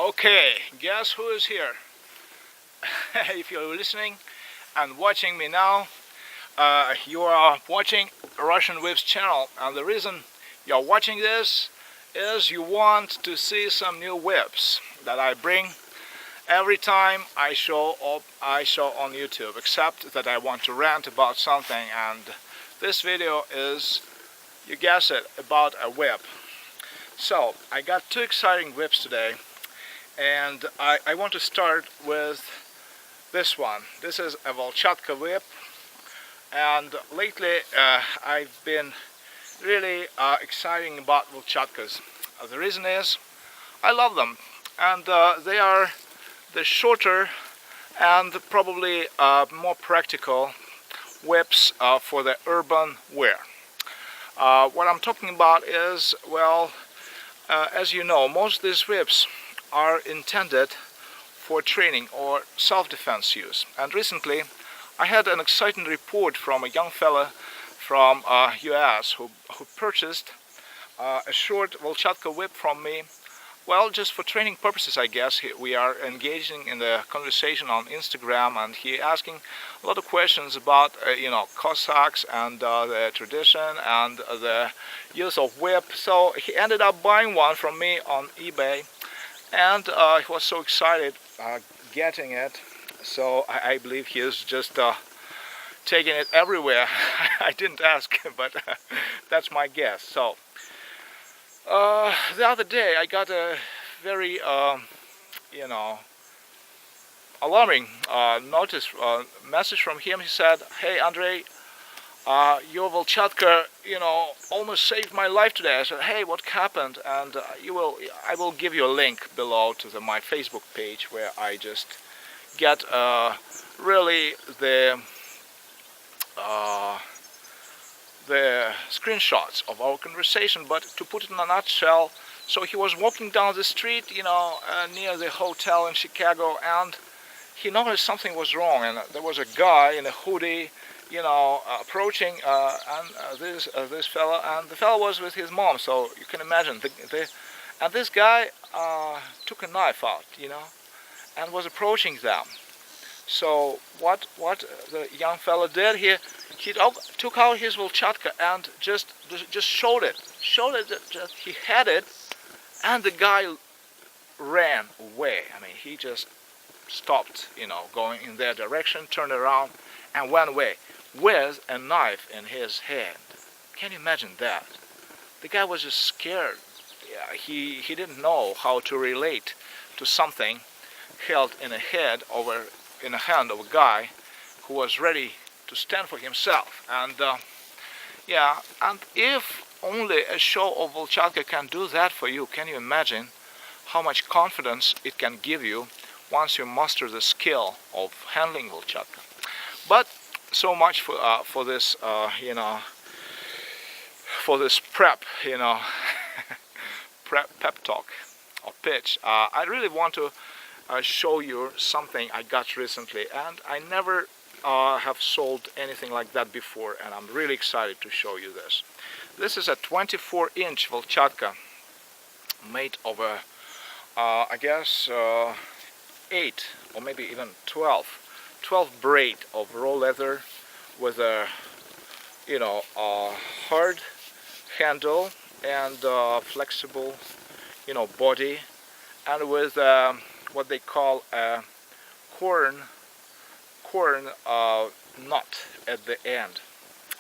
Okay, guess who is here? If you're listening and watching me now, you are watching Russian Whips channel, and the reason you're watching this is you want to see some new whips that I bring every time I show on YouTube, except that I want to rant about something, and this video is, you guess it, about a whip. So I got two exciting whips today, and I want to start with this one. This is a Volchatka whip, and lately I've been really exciting about Volchatkas. The reason is I love them, and they are the shorter and probably more practical whips for the urban wear. What I'm talking about is, well, as you know, most of these whips are intended for training or self-defense use. And recently I had an exciting report from a young fella from US who purchased a short Volchatka whip from me. Well, just for training purposes, I guess. We are engaging in the conversation on Instagram, and he asking a lot of questions about, Cossacks and the tradition and the use of whip. So he ended up buying one from me on eBay, and he was so excited getting it. So I believe he is just taking it everywhere. I didn't ask, but that's my guess. So the other day I got a very alarming message from him. He said, "Hey Andrei, your Volchatka, almost saved my life today." I said, "Hey, what happened?" And I will give you a link below to my Facebook page, where I just get really the screenshots of our conversation. But to put it in a nutshell, so he was walking down the street, near the hotel in Chicago, and he noticed something was wrong, and there was a guy in a hoodie, approaching this fella, and the fella was with his mom. So you can imagine, and this guy took a knife out, and was approaching them. So what the young fella did, he took out his Volchatka and just showed it that he had it, and the guy ran away. I mean, he just stopped, going in their direction, turned around, and went away with a knife in his hand. Can you imagine that? The guy was just scared. Yeah, he didn't know how to relate to something held in a hand of a guy who was ready to stand for himself. And and if only a show of Volchatka can do that for you, can you imagine how much confidence it can give you once you master the skill of handling Volchatka? But so much for this for this prep pep talk or pitch. I really want to show you something I got recently, and I never have sold anything like that before, and I'm really excited to show you this. This is a 24-inch Volchatka made of a I guess 8 or maybe even 12 braid of raw leather with a hard handle and flexible body, and with what they call a corn nut at the end,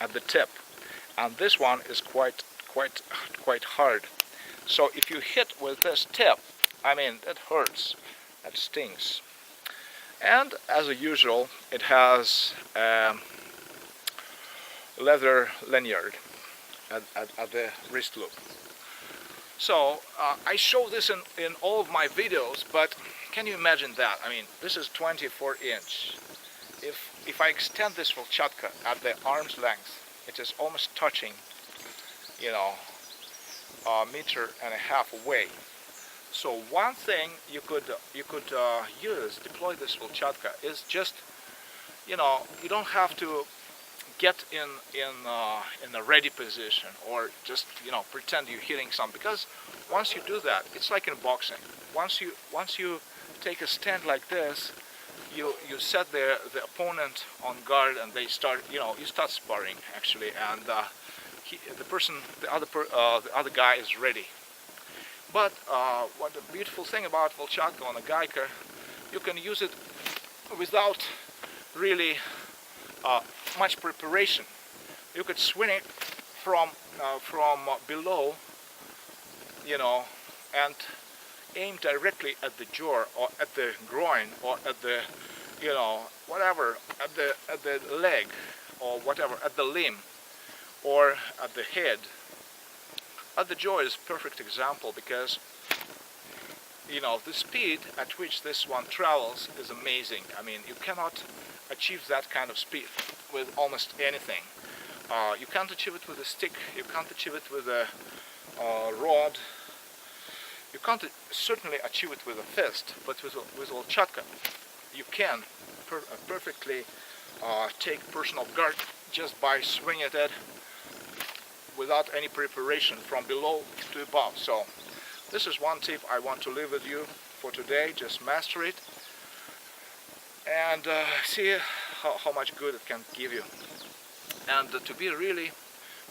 at the tip, and this one is quite hard. So if you hit with this tip, I mean, it hurts, it stings. And as usual, it has a leather lanyard at the wrist loop. So I show this in all of my videos, but can you imagine that? I mean, this is 24-inch. If I extend this Volchatka at the arm's length, it is almost touching, a meter and a half away. So one thing you could deploy this Volchatka is just, you don't have to get in a ready position, or just pretend you're hitting something. Because once you do that, it's like in boxing. Once you take a stand like this, you set the opponent on guard, and they start you start sparring actually, and the other guy is ready. But what the beautiful thing about Volchatka or nagaika, you can use it without really much preparation. You could swing it from below, and aim directly at the jaw, or at the groin, or at the whatever, at the leg, or whatever, at the limb, or at the head. At the jaw is a perfect example, because the speed at which this one travels is amazing. I mean, you cannot achieve that kind of speed with almost anything. You can't achieve it with a stick, you can't achieve it with a rod, you can't certainly achieve it with a fist, but with Volchatka you can perfectly take personal guard just by swinging it without any preparation from below to above. So this is one tip I want to leave with you for today. Just master it and see how much good it can give you. And to be really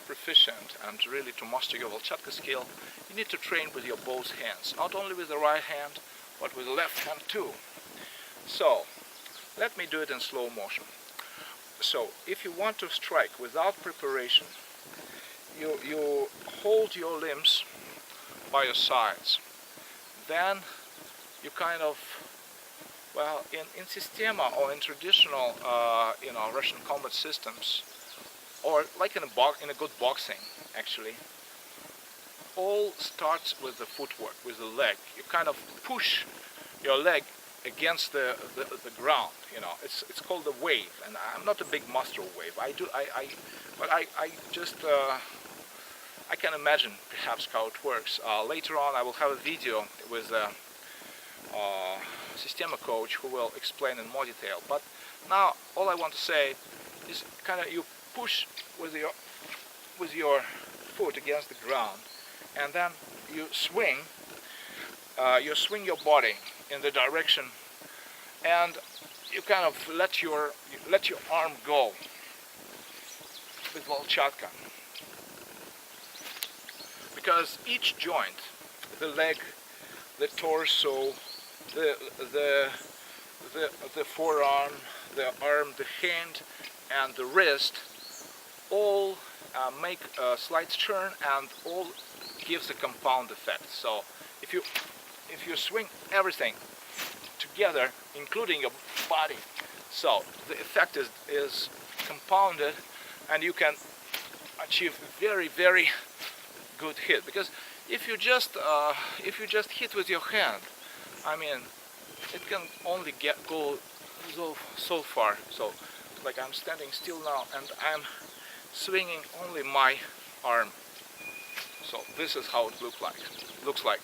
proficient and really to master your Volchatka skill, you need to train with your both hands, not only with the right hand, but with the left hand too. So let me do it in slow motion. So if you want to strike without preparation, you hold your limbs by your sides. Then you kind of, well, in Sistema or in traditional Russian combat systems, or like in a good boxing actually, all starts with the footwork, with the leg. You kind of push your leg against the ground. It's called a wave, and I'm not a big master of wave. But I just I can imagine perhaps how it works. Later on I will have a video with a Sistema coach who will explain in more detail. But now all I want to say is kind of you push with your foot against the ground, and then you swing your body in the direction, and you kind of let your arm go with Volchatka. Because each joint, the leg, the torso, the forearm, the arm, the hand, and the wrist, all make a slight turn, and all gives a compound effect. So if you swing everything together, including your body, so the effect is compounded, and you can achieve very, very good hit. Because if you just hit with your hand, I mean, it can only go so far. So like I'm standing still now, and I'm swinging only my arm. So this is how it looks like.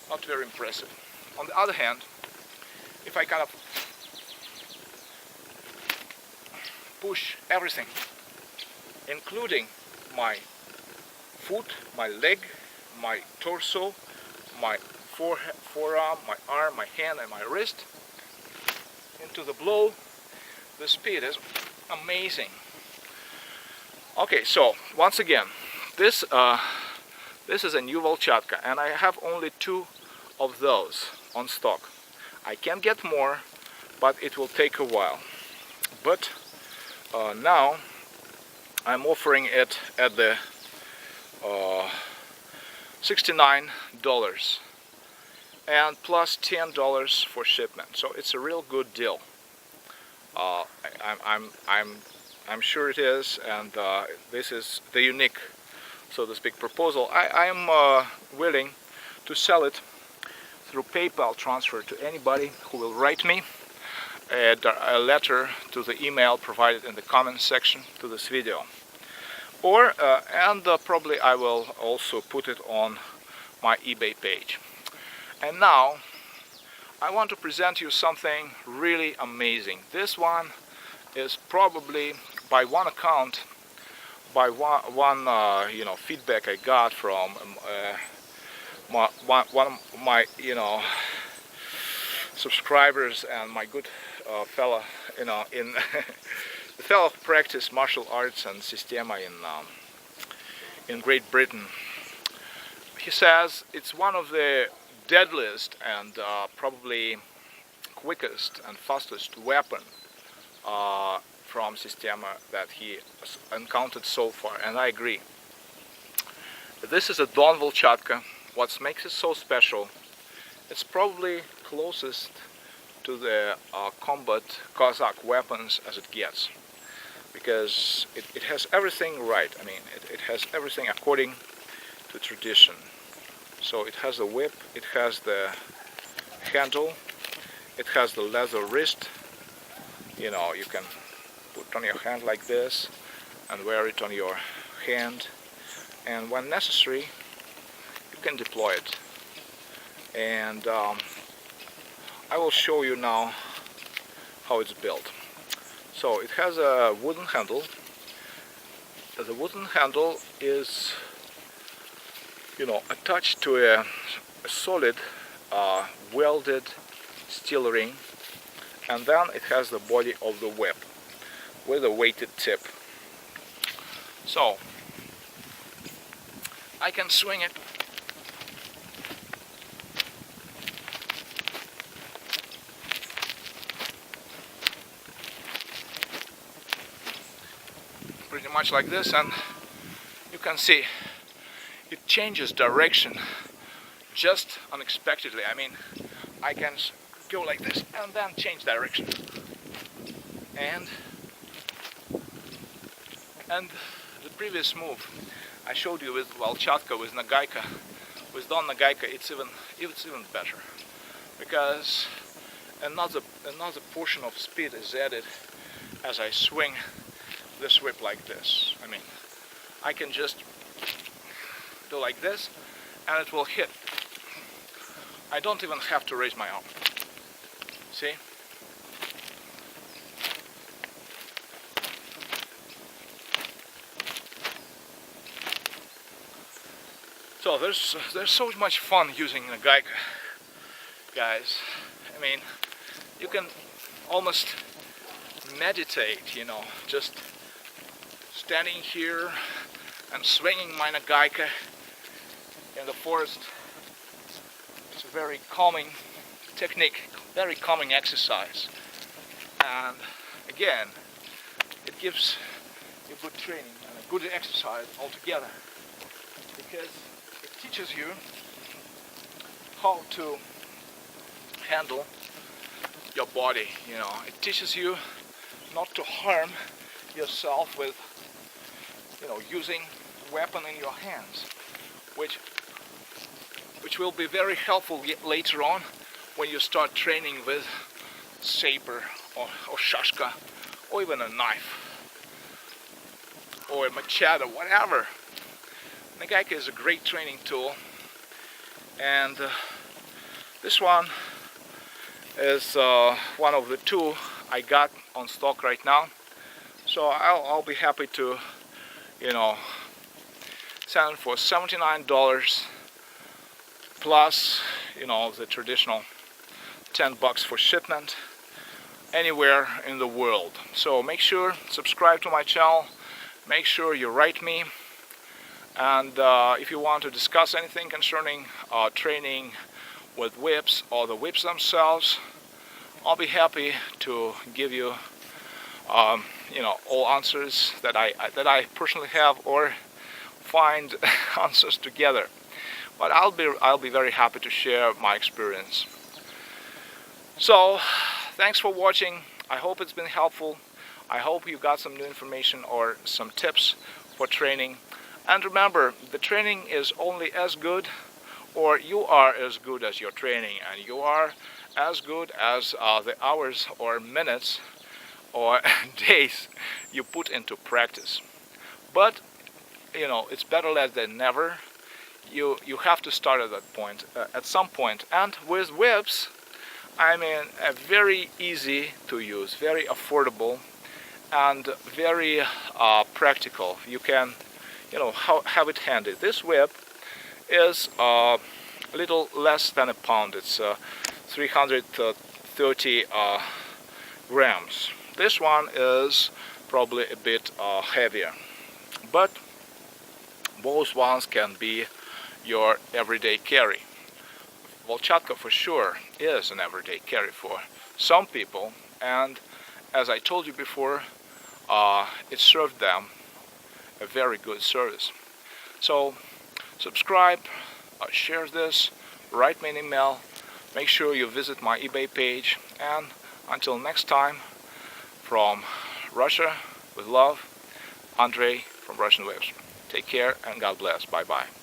Not very impressive. On the other hand, if I kind of push everything, including my foot, my leg, my torso, my forearm, my arm, my hand, and my wrist into the blow, the speed is amazing. Okay, so once again, this is a new Volchatka, and I have only 2 of those on stock. I can get more, but it will take a while. But now I'm offering it at the $69 and plus $10 for shipment. So it's a real good deal. I'm sure it is, and this is the unique, so to speak, proposal. I am willing to sell it through PayPal transfer to anybody who will write me a letter to the email provided in the comment section to this video. Or and probably I will also put it on my eBay page. And now I want to present you something really amazing. This one is probably by one account, by one feedback I got from one of my subscribers and my good fella in the fellow who practice martial arts and sistema in Great Britain. He says it's one of the deadliest and probably quickest and fastest weapon from sistema that he has encountered so far, and I agree. This is a Don Volchatka. What makes it so special, it's probably closest to the combat Cossack weapons as it gets, because it has everything right. I mean, it has everything according to tradition. So it has the whip, it has the handle, it has the leather wrist. You know, you can put on your hand like this and wear it on your hand, and when necessary you can deploy it. And I will show you now how it's built. So it has a wooden handle. The wooden handle is attached to a solid welded steel ring, and then it has the body of the whip with a weighted tip. So I can swing it pretty much like this, and you can see it changes direction just unexpectedly. I mean, I can go like this and then change direction. And the previous move I showed you with Volchatka, with nagaika, with Don nagaika, it's even better, because another portion of speed is added as I swing this whip like this. I mean, I can just do like this and it will hit. I don't even have to raise my arm. See? So there's so much fun using nagaika, guys. I mean, you can almost meditate, just standing here and swinging my nagaika in the forest. It's a very calming technique, very calming exercise, and again, it gives you good training and a good exercise altogether, because it teaches you how to handle your body. It teaches you not to harm yourself with using weapon in your hands, which will be very helpful later on when you start training with saber or shashka, or even a knife or a machete, whatever. Nagaika is a great training tool, and this one is one of the two I got on stock right now. So I'll be happy to sell it for $79 plus the traditional $10 for shipment anywhere in the world. So make sure subscribe to my channel, make sure you write me, and if you want to discuss anything concerning training with whips or the whips themselves, I'll be happy to give you all answers that I personally have, or find answers together. But I'll be very happy to share my experience. So thanks for watching. I hope it's been helpful. I hope you got some new information or some tips for training. And remember, the training is only as good, or you are as good as your training, and you are as good as the hours or minutes or days you put into practice. But it's better late than never. You have to start at that point, at some point. And with whips, I mean, very easy to use, very affordable, and very practical. You can, have it handy. This whip is a little less than a pound. It's 330 grams. This one is probably a bit heavier, but both ones can be your everyday carry. Volchatka for sure is an everyday carry for some people, and as I told you before, it served them a very good service. So subscribe, share this, write me an email, make sure you visit my eBay page, and until next time, from Russia with love, Andrei from Russian Whips. Take care and God bless. Bye bye.